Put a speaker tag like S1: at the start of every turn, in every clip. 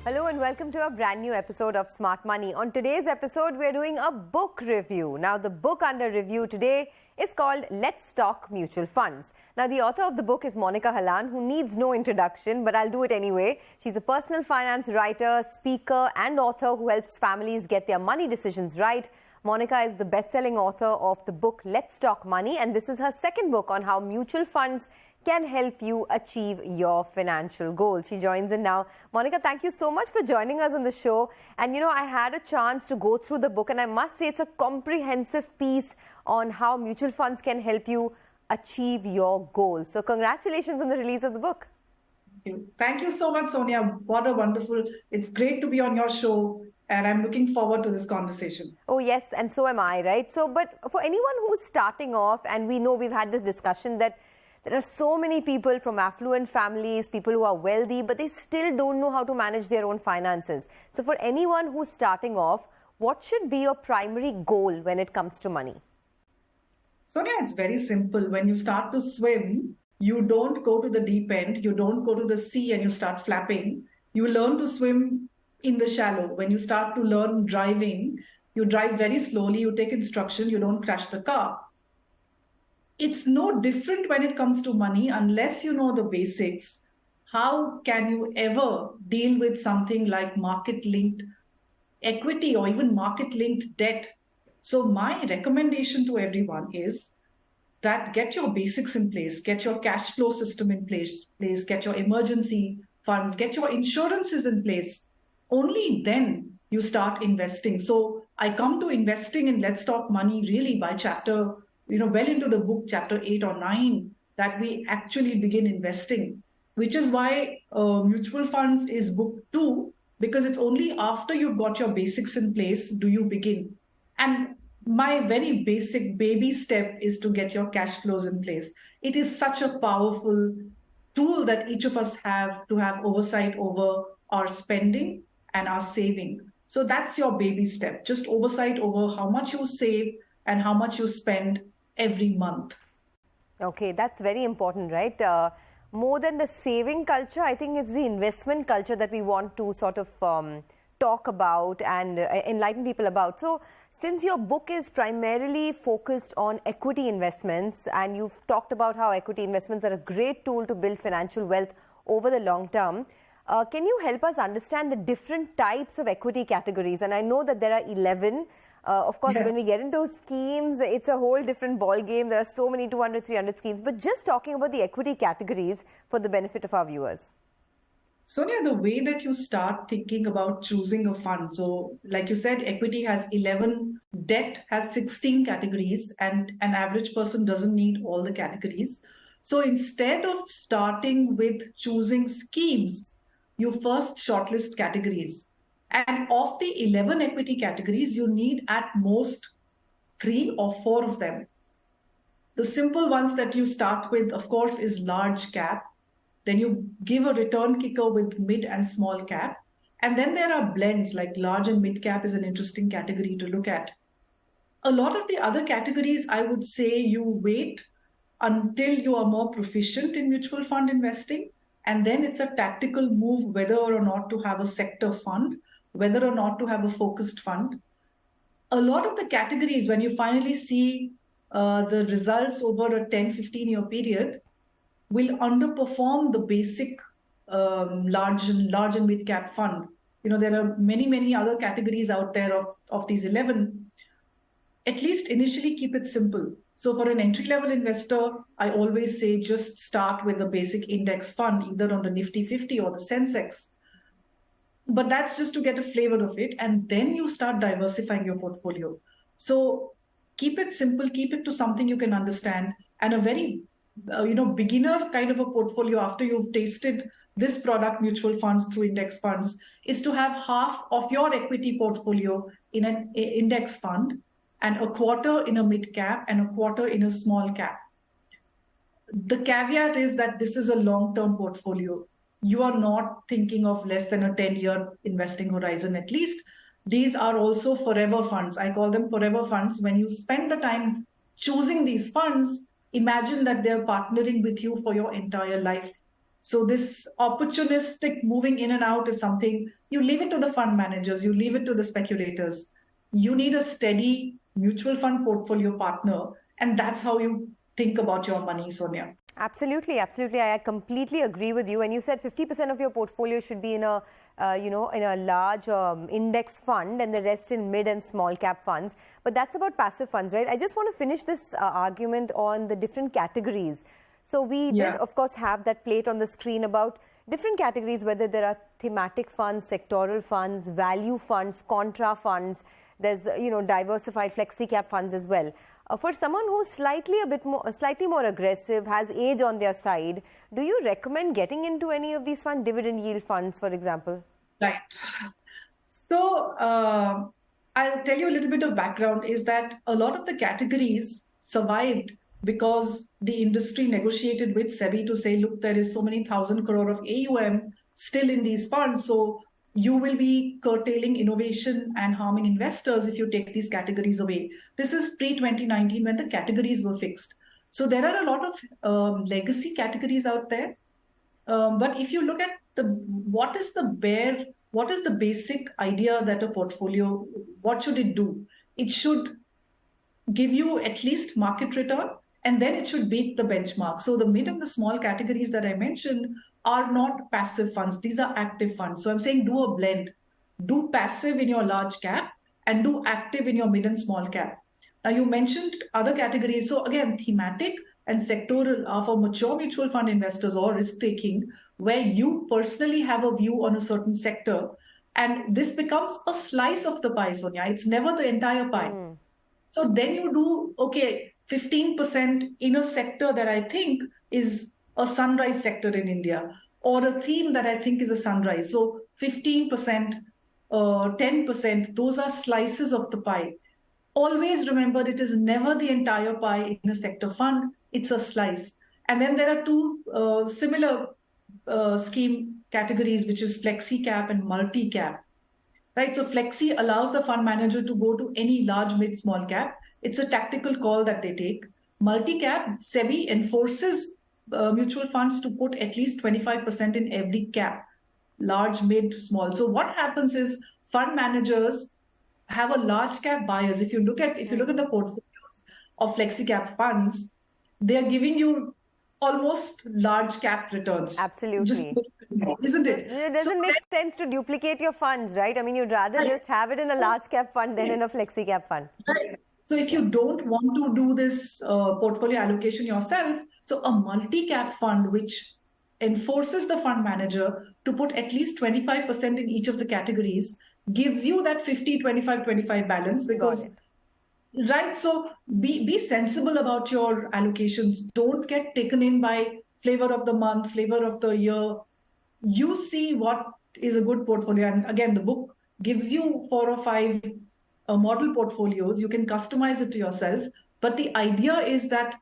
S1: Hello and welcome to a brand new episode of Smart Money. On today's episode, we're doing a book review. Now, the book under review today is called Let's Talk Mutual Funds. Now, the author of the book is Monika Halan, who needs no introduction, but I'll do it anyway. She's a personal finance writer, speaker, and author who helps families get their money decisions right. Monika is the best-selling author of the book Let's Talk Money, and this is her second book on how mutual funds can help you achieve your financial goals. She joins in now. Monika, thank you so much for joining us on the show. And you know, I had a chance to go through the book, and I must say it's a comprehensive piece on how mutual funds can help you achieve your goals. So congratulations on the release of the book.
S2: Thank you so much, Sonia. What a wonderful, it's great to be on your show. And I'm looking forward to this conversation.
S1: Oh, yes. And so am I, right? So, but for anyone who's starting off, and we know we've had this discussion that there are so many people from affluent families, people who are wealthy, but they still don't know how to manage their own finances. So for anyone who's starting off, what should be your primary goal when it comes to money?
S2: Sonia, it's very simple. When you start to swim, you don't go to the deep end, you don't go to the sea and you start flapping. You learn to swim in the shallow. When you start to learn driving, you drive very slowly, you take instruction, you don't crash the car. It's no different when it comes to money unless you know the basics. How can you ever deal with something like market-linked equity or even market-linked debt? So my recommendation to everyone is that get your basics in place, get your cash flow system in place, get your emergency funds, get your insurances in place. Only then you start investing. So I come to investing in Let's Talk Money really by chapter, well into the book, chapter 8 or 9, that we actually begin investing, which is why mutual funds is book 2, because it's only after you've got your basics in place do you begin. And my very basic baby step is to get your cash flows in place. It is such a powerful tool that each of us have to have oversight over our spending and our saving. So that's your baby step, just oversight over how much you save and how much you spend every month.
S1: Okay, that's very important, right? More than the saving culture, I think it's the investment culture that we want to sort of talk about and enlighten people about. So since your book is primarily focused on equity investments, and you've talked about how equity investments are a great tool to build financial wealth over the long term, can you help us understand the different types of equity categories? And I know that there are 11. Of course, when we get into schemes, it's a whole different ball game. There are so many 200, 300 schemes. But just talking about the equity categories for the benefit of our viewers.
S2: Sonia, the way that you start thinking about choosing a fund. So like you said, equity has 11, debt has 16 categories, and an average person doesn't need all the categories. So instead of starting with choosing schemes, you first shortlist categories. And of the 11 equity categories, you need at most 3 or 4 of them. The simple ones that you start with, of course, is large cap. Then you give a return kicker with mid and small cap. And then there are blends, like large and mid cap is an interesting category to look at. A lot of the other categories, I would say you wait until you are more proficient in mutual fund investing. And then it's a tactical move whether or not to have a sector fund, whether or not to have a focused fund. A lot of the categories, when you finally see the results over a 10-15 year period, will underperform the basic large and mid cap fund. There are many other categories out there of these 11. At least initially keep it simple. So for an entry-level investor, I always say just start with a basic index fund, either on the Nifty 50 or the Sensex. But that's just to get a flavor of it. And then you start diversifying your portfolio. So keep it simple, keep it to something you can understand, and a very beginner kind of a portfolio after you've tasted this product, mutual funds through index funds, is to have half of your equity portfolio in an index fund, and a quarter in a mid cap, and a quarter in a small cap. The caveat is that this is a long-term portfolio. You are not thinking of less than a 10-year investing horizon at least. These are also forever funds. I call them forever funds. When you spend the time choosing these funds, imagine that they're partnering with you for your entire life. So this opportunistic moving in and out is something you leave it to the fund managers, you leave it to the speculators. You need a steady mutual fund portfolio partner, and that's how you think about your money, Sonia.
S1: Absolutely, absolutely. I completely agree with you. And you said 50% of your portfolio should be in a, in a large index fund, and the rest in mid and small cap funds. But that's about passive funds, right? I just want to finish this argument on the different categories. So we did, of course, have that plate on the screen about different categories, whether there are thematic funds, sectoral funds, value funds, contra funds. There's, diversified flexi cap funds as well. For someone who's slightly more aggressive, has age on their side, do you recommend getting into any of these funds, dividend yield funds, for example?
S2: Right. So I'll tell you a little bit of background is that a lot of the categories survived because the industry negotiated with SEBI to say, look, there is so many 1,000 crore of AUM still in these funds. So you will be curtailing innovation and harming investors if you take these categories away. This is pre-2019 when the categories were fixed. So there are a lot of legacy categories out there. But if you look at what is the basic idea that a portfolio, what should it do? It should give you at least market return, and then it should beat the benchmark. So the mid and the small categories that I mentioned are not passive funds. These are active funds. So I'm saying do a blend. Do passive in your large cap and do active in your mid and small cap. Now you mentioned other categories. So again, thematic and sectoral are for mature mutual fund investors or risk-taking, where you personally have a view on a certain sector. And this becomes a slice of the pie, Sonia. It's never the entire pie. So then you do, 15% in a sector that I think is a sunrise sector in India, or a theme that I think is a sunrise. So 15%, 10%, those are slices of the pie. Always remember, it is never the entire pie in a sector fund, it's a slice. And then there are two similar scheme categories, which is flexi cap and multi cap. Right, so flexi allows the fund manager to go to any large, mid, small cap. It's a tactical call that they take. Multi-cap, SEBI enforces mutual funds to put at least 25% in every cap, large, mid, small. So what happens is fund managers have a large cap bias. If you look at the portfolios of flexi cap funds, they are giving you almost large cap returns.
S1: Absolutely.
S2: Isn't it?
S1: It doesn't make sense to duplicate your funds, right? I mean, you'd rather just have it in a large cap fund than in a flexi cap fund.
S2: Right. So if you don't want to do this portfolio allocation yourself, so a multi-cap fund which enforces the fund manager to put at least 25% in each of the categories gives you that 50, 25, 25 balance. Because, right, so be sensible about your allocations. Don't get taken in by flavor of the month, flavor of the year. You see what is a good portfolio. And again, the book gives you 4 or 5 model portfolios. You can customize it to yourself. But the idea is that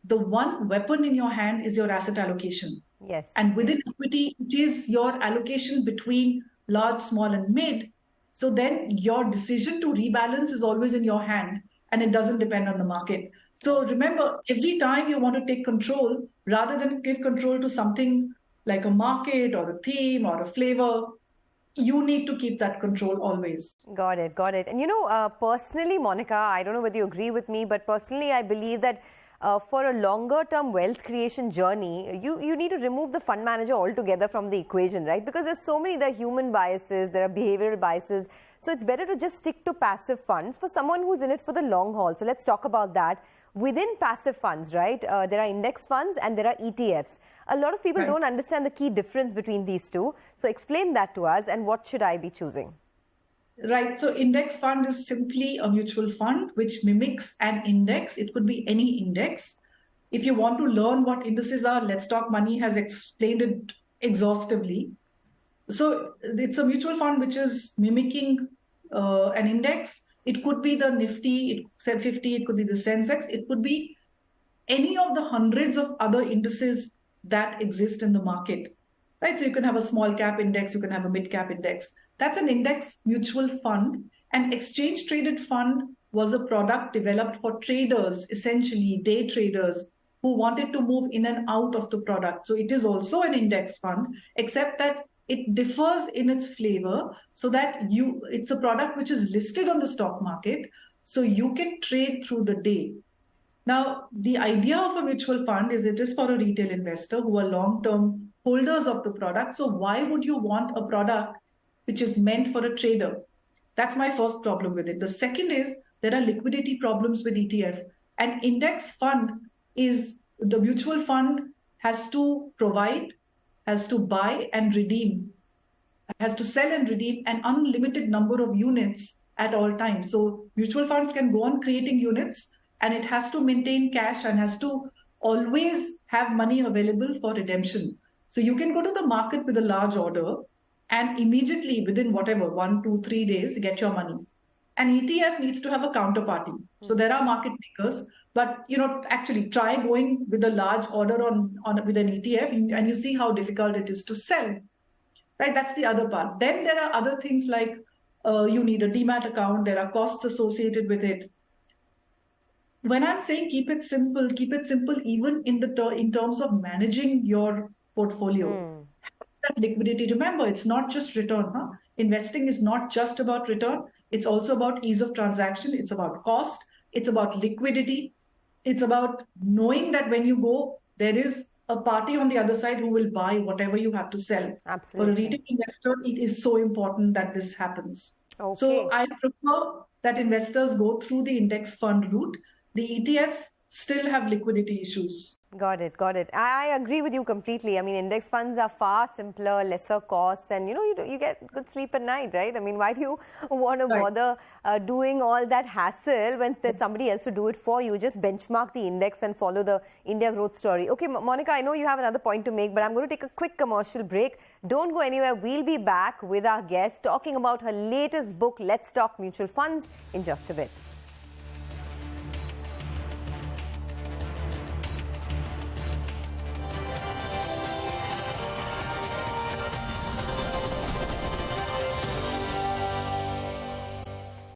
S2: the one weapon in your hand is your asset allocation.
S1: Yes.
S2: And within equity, it is your allocation between large, small, and mid. So then your decision to rebalance is always in your hand, and it doesn't depend on the market. So remember, every time you want to take control, rather than give control to something like a market or a theme or a flavor, you need to keep that control always.
S1: Got it, got it. And personally, Monika, I don't know whether you agree with me, but personally, I believe that for a longer-term wealth creation journey, you need to remove the fund manager altogether from the equation, right? Because there's so many, there are human biases, there are behavioral biases. So it's better to just stick to passive funds for someone who's in it for the long haul. So let's talk about that. Within passive funds, right, there are index funds and there are ETFs. A lot of people don't understand the key difference between these two. So explain that to us, and what should I be choosing?
S2: Right. So index fund is simply a mutual fund which mimics an index. It could be any index. If you want to learn what indices are, Let's Talk Money has explained it exhaustively. So it's a mutual fund which is mimicking an index. It could be the Nifty, it said 50, it could be the Sensex, it could be any of the hundreds of other indices that exist in the market. Right? So you can have a small cap index, you can have a mid cap index. That's an index mutual fund. An exchange traded fund was a product developed for traders, essentially day traders, who wanted to move in and out of the product. So it is also an index fund, except that it differs in its flavor, so that it's a product which is listed on the stock market, so you can trade through the day. Now, the idea of a mutual fund is it is for a retail investor who are long-term holders of the product. So why would you want a product which is meant for a trader? That's my first problem with it. The second is there are liquidity problems with ETF. An index fund is the mutual fund has to provide, has to buy and redeem, has to sell and redeem an unlimited number of units at all times. So mutual funds can go on creating units, and it has to maintain cash and has to always have money available for redemption. So you can go to the market with a large order and immediately within whatever, 1, 2, 3 days, get your money. An ETF needs to have a counterparty. So there are market makers, but actually try going with a large order with an ETF and you see how difficult it is to sell. Right? That's the other part. Then there are other things like you need a demat account. There are costs associated with it. When I'm saying keep it simple even in terms of managing your portfolio. That liquidity. Remember, it's not just return. Investing is not just about return. It's also about ease of transaction. It's about cost. It's about liquidity. It's about knowing that when you go, there is a party on the other side who will buy whatever you have to sell.
S1: Absolutely.
S2: For a retail investor, it is so important that this happens.
S1: Okay.
S2: So I prefer that investors go through the index fund route. The ETFs still have liquidity issues.
S1: Got it, got it. I agree with you completely. I mean, index funds are far simpler, lesser costs, and you get good sleep at night, right? I mean, why do you want to bother doing all that hassle when there's somebody else to do it for you? Just benchmark the index and follow the India growth story. Okay, Monika, I know you have another point to make, but I'm going to take a quick commercial break. Don't go anywhere. We'll be back with our guest talking about her latest book, Let's Talk Mutual Funds, in just a bit.